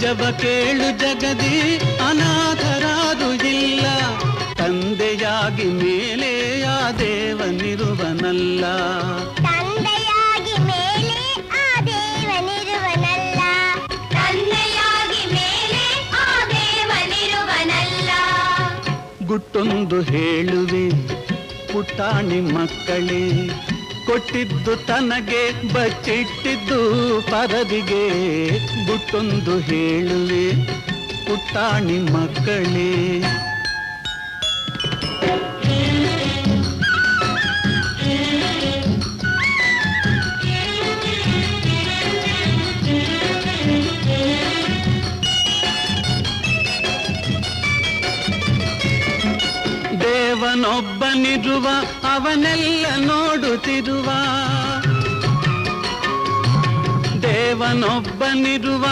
ನಿಜವ ಕೇಳು ಜಗದಿ ಅನಾಥರಾರು ಇಲ್ಲ, ತಂದೆಯಾಗಿ ಮೇಲೆ ಆ ದೇವನಿರುವನಲ್ಲ. ತಂದೆಯಾಗಿ ಮೇಲೆ ಆ ದೇವನಿರುವನಲ್ಲ, ತಂದೆಯಾಗಿ ಮೇಲೆ ಆ ದೇವನಿರುವನಲ್ಲ. ಗುಟ್ಟೊಂದು ಹೇಳುವೆ ಪುಟಾಣಿ ಮಕ್ಕಳೇ, ಕೊಟ್ಟಿದ್ದು ತನಗೆ ಬಚ್ಚಿಟ್ಟಿದ್ದು ಪರದಿಗೆ. ಗುಟ್ಟೊಂದು ಹೇಳುವೆ ಪುಟಾಣಿ ಮಕ್ಕಳೇ. ದೇವನೊಬ್ಬನಿರುವ ಅವನೆಲ್ಲ ನೋಡುತ್ತಿರುವ, ದೇವನೊಬ್ಬನಿರುವ